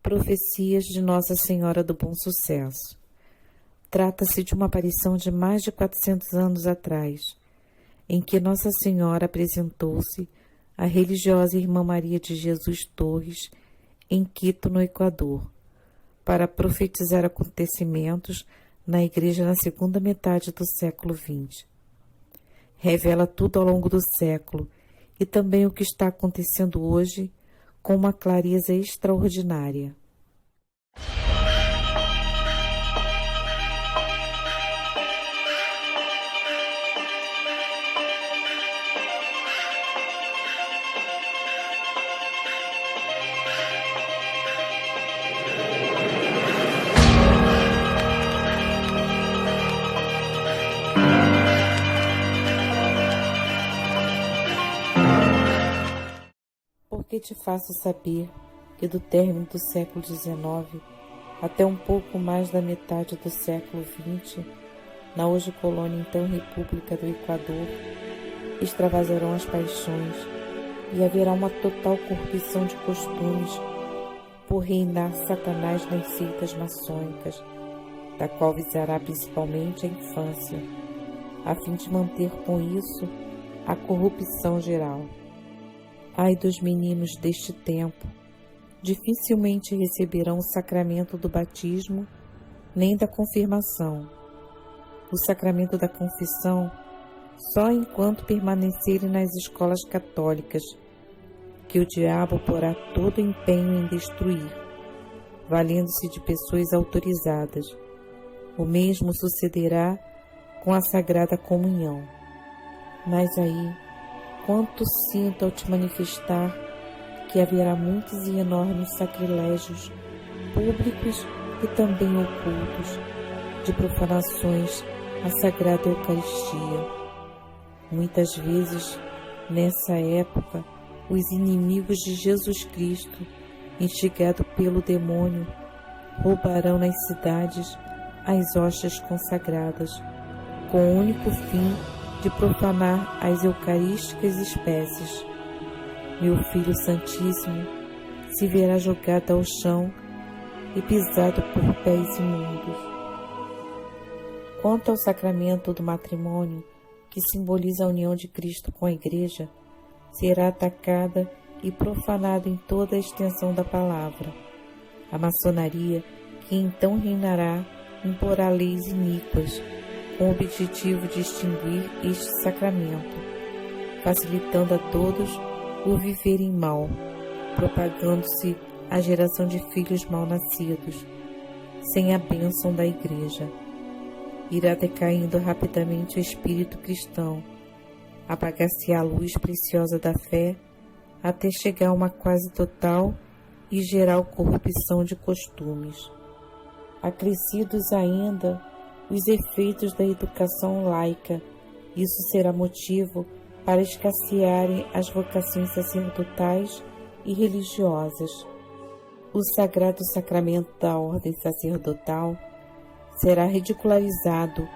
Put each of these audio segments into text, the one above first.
Profecias de Nossa Senhora do Bom Sucesso. Trata-se de uma aparição de mais de 400 anos atrás, em que Nossa Senhora apresentou-se à religiosa Irmã Maria de Jesus Torres, em Quito, no Equador, para profetizar acontecimentos na Igreja na segunda metade do século XX. Revela tudo ao longo do século e também o que está acontecendo hoje com uma clareza extraordinária. Porque te faço saber que do término do século XIX até um pouco mais da metade do século XX, na hoje colônia então República do Equador, extravasarão as paixões e haverá uma total corrupção de costumes por reinar Satanás nas seitas maçônicas, da qual visará principalmente a infância, a fim de manter com isso a corrupção geral. Ai dos meninos deste tempo, dificilmente receberão o sacramento do batismo nem da confirmação. O sacramento da confissão só enquanto permanecerem nas escolas católicas, que o diabo porá todo empenho em destruir, valendo-se de pessoas autorizadas. O mesmo sucederá com a Sagrada Comunhão. Mas aí, quanto sinto ao te manifestar que haverá muitos e enormes sacrilégios, públicos e também ocultos, de profanações à Sagrada Eucaristia. Muitas vezes, nessa época, os inimigos de Jesus Cristo, instigados pelo demônio, roubarão nas cidades as hóstias consagradas, com o único fim de profanar as eucarísticas espécies. Meu Filho Santíssimo se verá jogado ao chão e pisado por pés imundos. Quanto ao sacramento do matrimônio, que simboliza a união de Cristo com a Igreja, será atacada e profanada em toda a extensão da palavra. A maçonaria, que então reinará, imporá leis iníquas, com o objetivo de extinguir este sacramento, facilitando a todos o viverem mal, propagando-se a geração de filhos mal nascidos, sem a bênção da Igreja. Irá decaindo rapidamente o espírito cristão, apagar-se a luz preciosa da fé, até chegar a uma quase total e geral corrupção de costumes. Acrescidos ainda os efeitos da educação laica, isso será motivo para escassearem as vocações sacerdotais e religiosas. O sagrado sacramento da ordem sacerdotal será ridicularizado,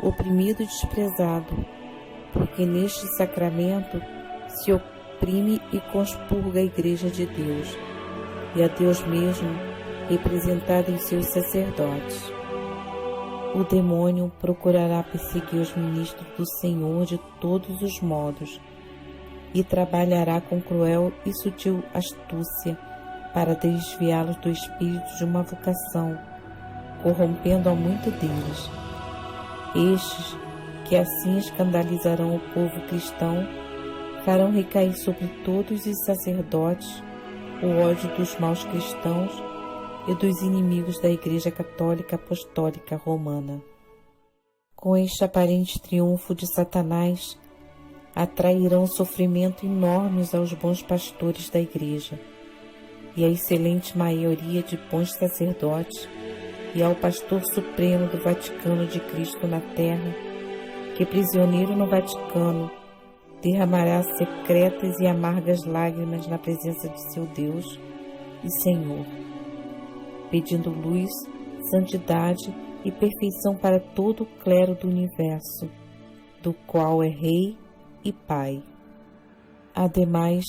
oprimido e desprezado, porque neste sacramento se oprime e conspurga a Igreja de Deus, e a Deus mesmo representado em seus sacerdotes. O demônio procurará perseguir os ministros do Senhor de todos os modos e trabalhará com cruel e sutil astúcia para desviá-los do espírito de uma vocação, corrompendo a muito deles. Estes, que assim escandalizarão o povo cristão, farão recair sobre todos os sacerdotes o ódio dos maus cristãos e dos inimigos da Igreja Católica Apostólica Romana. Com este aparente triunfo de Satanás, atrairão sofrimento enormes aos bons pastores da Igreja e à excelente maioria de bons sacerdotes e ao pastor supremo do Vaticano de Cristo na terra, que prisioneiro no Vaticano derramará secretas e amargas lágrimas na presença de seu Deus e Senhor, pedindo luz, santidade e perfeição para todo o clero do universo, do qual é Rei e Pai. Ademais,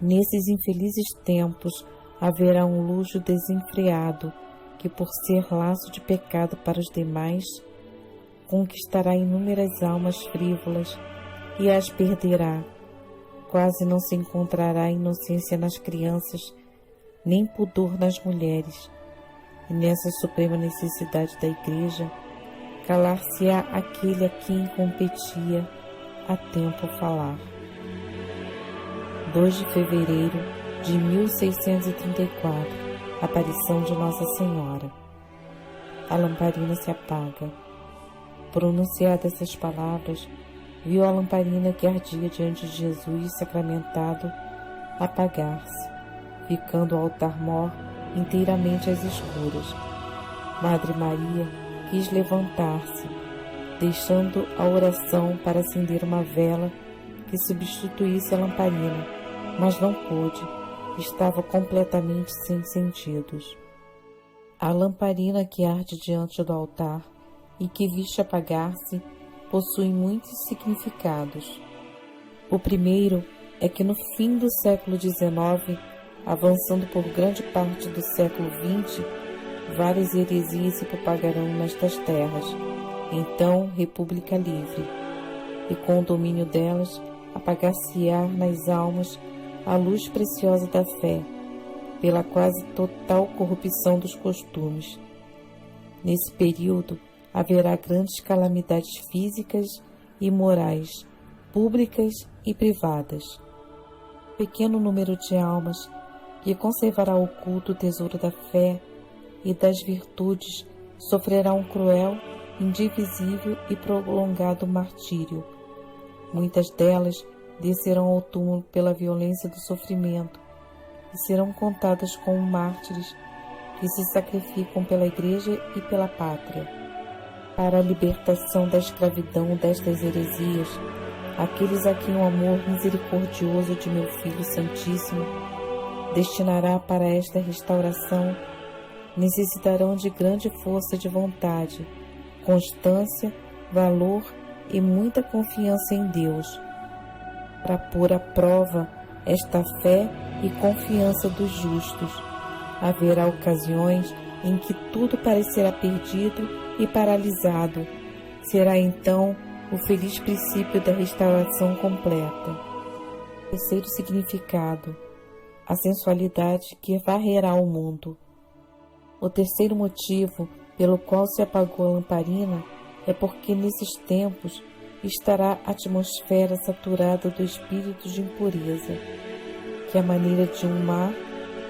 nesses infelizes tempos, haverá um luxo desenfreado que, por ser laço de pecado para os demais, conquistará inúmeras almas frívolas e as perderá. Quase não se encontrará inocência nas crianças, nem pudor nas mulheres. E nessa suprema necessidade da Igreja, calar-se-á aquele a quem competia a tempo falar. 2 de fevereiro de 1634, aparição de Nossa Senhora. A lamparina se apaga. Pronunciadas essas palavras, viu a lamparina que ardia diante de Jesus sacramentado apagar-se, ficando o altar-mor inteiramente às escuras. Madre Maria quis levantar-se, deixando a oração para acender uma vela que substituísse a lamparina, mas não pôde, estava completamente sem sentidos. A lamparina que arde diante do altar e que viste apagar-se possui muitos significados. O primeiro é que no fim do século XIX, avançando por grande parte do século XX, várias heresias se propagarão nestas terras, então República Livre, e com o domínio delas apagar-se-á nas almas a luz preciosa da fé, pela quase total corrupção dos costumes. Nesse período haverá grandes calamidades físicas e morais, públicas e privadas. Pequeno número de almas que conservará oculto o tesouro da fé e das virtudes sofrerá um cruel, indivisível e prolongado martírio. Muitas delas descerão ao túmulo pela violência do sofrimento e serão contadas como mártires que se sacrificam pela Igreja e pela pátria. Para a libertação da escravidão destas heresias, aqueles a quem o amor misericordioso de meu Filho Santíssimo destinará para esta restauração necessitarão de grande força de vontade, constância, valor e muita confiança em Deus, para pôr à prova esta fé e confiança dos justos. Haverá ocasiões em que tudo parecerá perdido e paralisado. Será então o feliz princípio da restauração completa. Terceiro significado: a sensualidade que varrerá o mundo. O terceiro motivo pelo qual se apagou a lamparina é porque nesses tempos estará a atmosfera saturada do espírito de impureza, que à maneira de um mar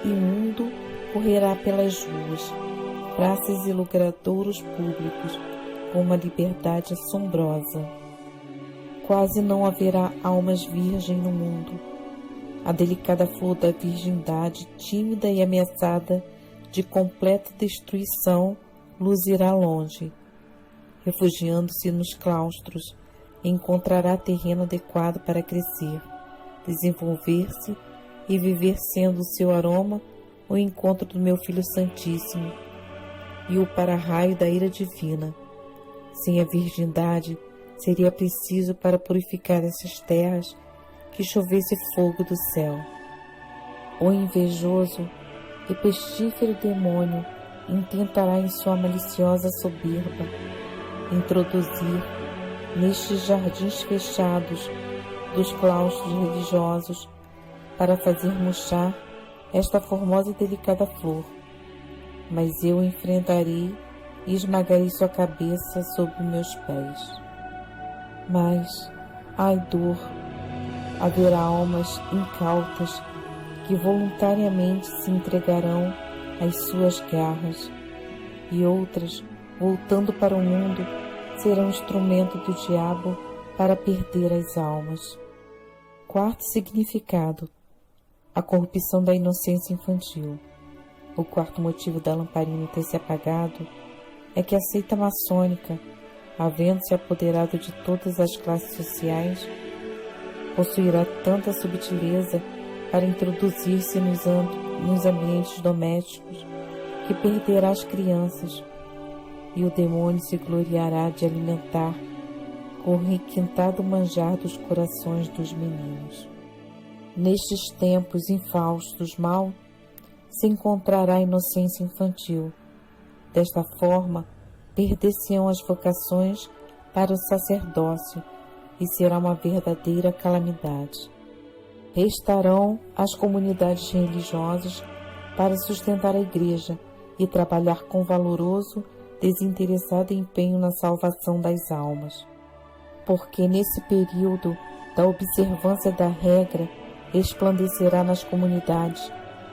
imundo correrá pelas ruas, praças e logradouros públicos com uma liberdade assombrosa. Quase não haverá almas virgem no mundo. A delicada flor da virgindade, tímida e ameaçada de completa destruição, luzirá longe. Refugiando-se nos claustros, encontrará terreno adequado para crescer, desenvolver-se e viver, sendo o seu aroma o encontro do meu Filho Santíssimo e o para-raio da ira divina. Sem a virgindade, seria preciso para purificar essas terras que chovesse fogo do céu. O invejoso e pestífero demônio intentará em sua maliciosa soberba introduzir nestes jardins fechados dos claustros religiosos para fazer murchar esta formosa e delicada flor. Mas eu enfrentarei e esmagarei sua cabeça sob meus pés. Mas, ai dor, haverá almas incautas que voluntariamente se entregarão às suas garras, e outras, voltando para o mundo, serão instrumento do diabo para perder as almas. Quarto significado: a corrupção da inocência infantil. O quarto motivo da lamparina ter se apagado é que a seita maçônica, havendo-se apoderado de todas as classes sociais, possuirá tanta subtileza para introduzir-se nos ambientes domésticos que perderá as crianças, e o demônio se gloriará de alimentar com o requintado manjar dos corações dos meninos. Nestes tempos infaustos mal, se encontrará a inocência infantil. Desta forma, perder-se-ão as vocações para o sacerdócio e será uma verdadeira calamidade. Restarão as comunidades religiosas para sustentar a Igreja e trabalhar com valoroso, desinteressado empenho na salvação das almas. Porque nesse período da observância da regra resplandecerá nas comunidades,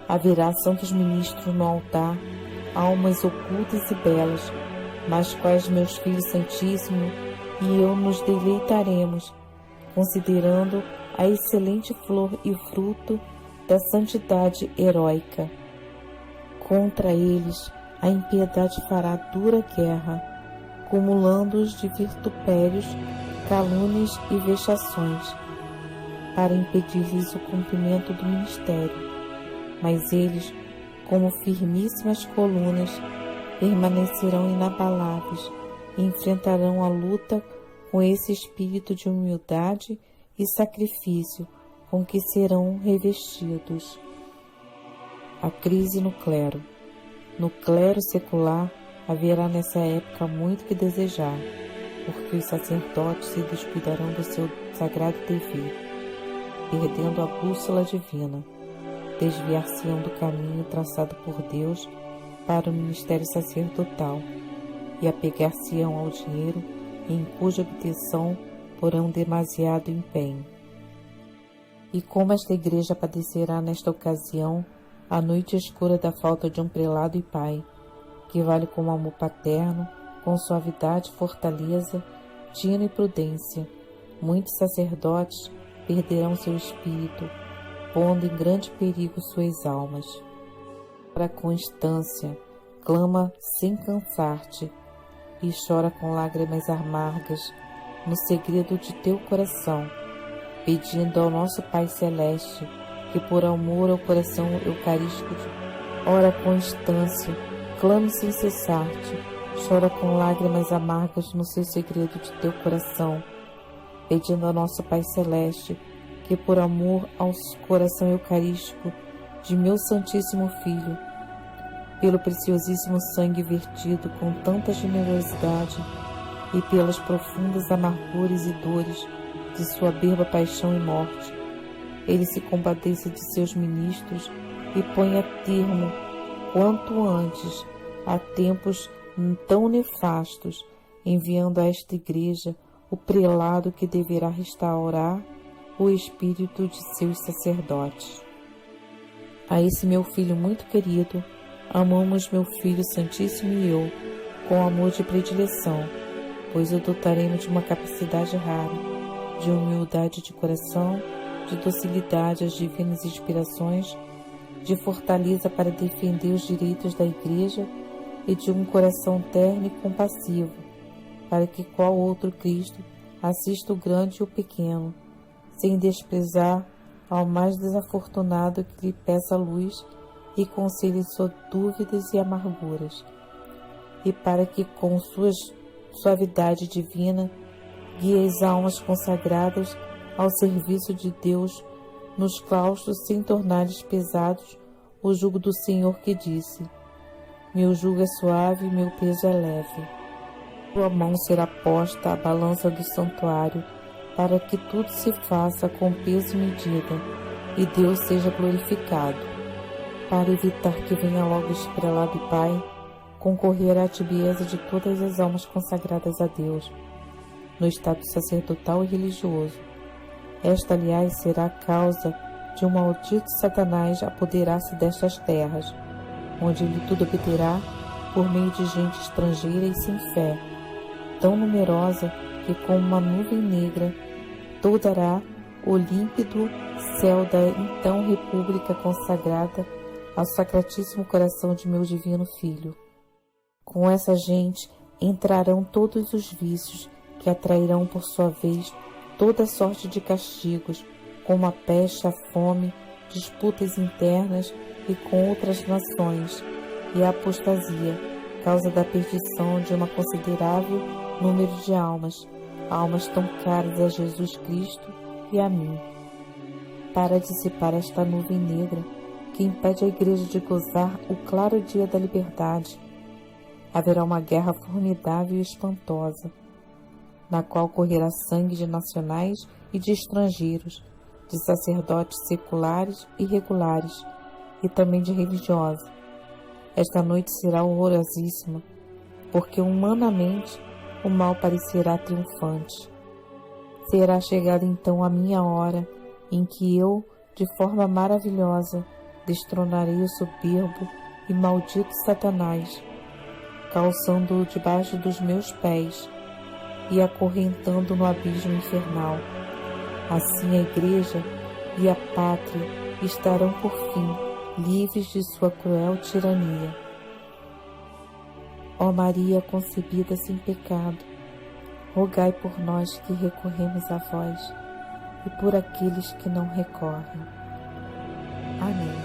haverá santos ministros no altar, almas ocultas e belas, nas quais meus filhos santíssimos e eu nos deleitaremos, considerando a excelente flor e fruto da santidade heróica. Contra eles a impiedade fará dura guerra, cumulando-os de vitupérios, calúnias e vexações, para impedir-lhes o cumprimento do ministério. Mas eles, como firmíssimas colunas, permanecerão inabaláveis e enfrentarão a luta com esse espírito de humildade e sacrifício com que serão revestidos. A crise no clero. No clero secular haverá nessa época muito que desejar, porque os sacerdotes se descuidarão do seu sagrado dever, perdendo a bússola divina, desviar-se-ão do caminho traçado por Deus para o ministério sacerdotal e apegar-se-ão ao dinheiro em cuja obtenção porão demasiado empenho. E como esta Igreja padecerá nesta ocasião a noite escura da falta de um prelado e pai, que vale como amor paterno, com suavidade, fortaleza, tino e prudência. Muitos sacerdotes perderão seu espírito, pondo em grande perigo suas almas. Para a constância, clama sem cansar-te, e chora com lágrimas amargas no segredo de teu coração, pedindo ao nosso Pai Celeste que por amor ao coração eucarístico, ora com instância, clame sem cessar-te, chora com lágrimas amargas no seu segredo de teu coração, pedindo ao nosso Pai Celeste que por amor ao coração eucarístico de meu Santíssimo Filho, pelo preciosíssimo sangue vertido com tanta generosidade e pelas profundas amarguras e dores de sua berba paixão e morte, ele se compadeça de seus ministros e ponha termo, quanto antes, a tempos tão nefastos, enviando a esta Igreja o prelado que deverá restaurar o espírito de seus sacerdotes. A esse meu filho muito querido, amamos meu Filho Santíssimo e eu, com amor de predileção, pois o dotaremos de uma capacidade rara, de humildade de coração, de docilidade às divinas inspirações, de fortaleza para defender os direitos da Igreja e de um coração terno e compassivo, para que qual outro Cristo assista o grande e o pequeno, sem desprezar ao mais desafortunado que lhe peça luz e conselhe suas dúvidas e amarguras, e para que com sua suavidade divina guie as almas consagradas ao serviço de Deus nos claustros sem tornar-lhes pesados o jugo do Senhor que disse: meu jugo é suave e meu peso é leve. Tua mão será posta à balança do santuário, para que tudo se faça com peso e medida, e Deus seja glorificado. Para evitar que venha logo este prelado e pai, concorrerá a tibieza de todas as almas consagradas a Deus, no estado sacerdotal e religioso. Esta, aliás, será a causa de um maldito Satanás apoderar-se destas terras, onde ele tudo obterá por meio de gente estrangeira e sem fé, tão numerosa que, como uma nuvem negra, toldará o límpido céu da então república consagrada ao sacratíssimo coração de meu divino Filho. Com essa gente entrarão todos os vícios, que atrairão por sua vez toda sorte de castigos, como a peste, a fome, disputas internas e com outras nações, e a apostasia, causa da perdição de uma considerável número de almas tão caras a Jesus Cristo e a mim. Para dissipar esta nuvem negra, que impede a Igreja de gozar o claro dia da liberdade. Haverá uma guerra formidável e espantosa, na qual correrá sangue de nacionais e de estrangeiros, de sacerdotes seculares e regulares, e também de religiosos. Esta noite será horrorosíssima, porque humanamente o mal parecerá triunfante. Será chegada então a minha hora, em que eu, de forma maravilhosa, destronarei o soberbo e maldito Satanás, calçando-o debaixo dos meus pés e acorrentando no abismo infernal. Assim a Igreja e a pátria estarão por fim livres de sua cruel tirania. Ó Maria concebida sem pecado, rogai por nós que recorremos a vós e por aqueles que não recorrem. Amém.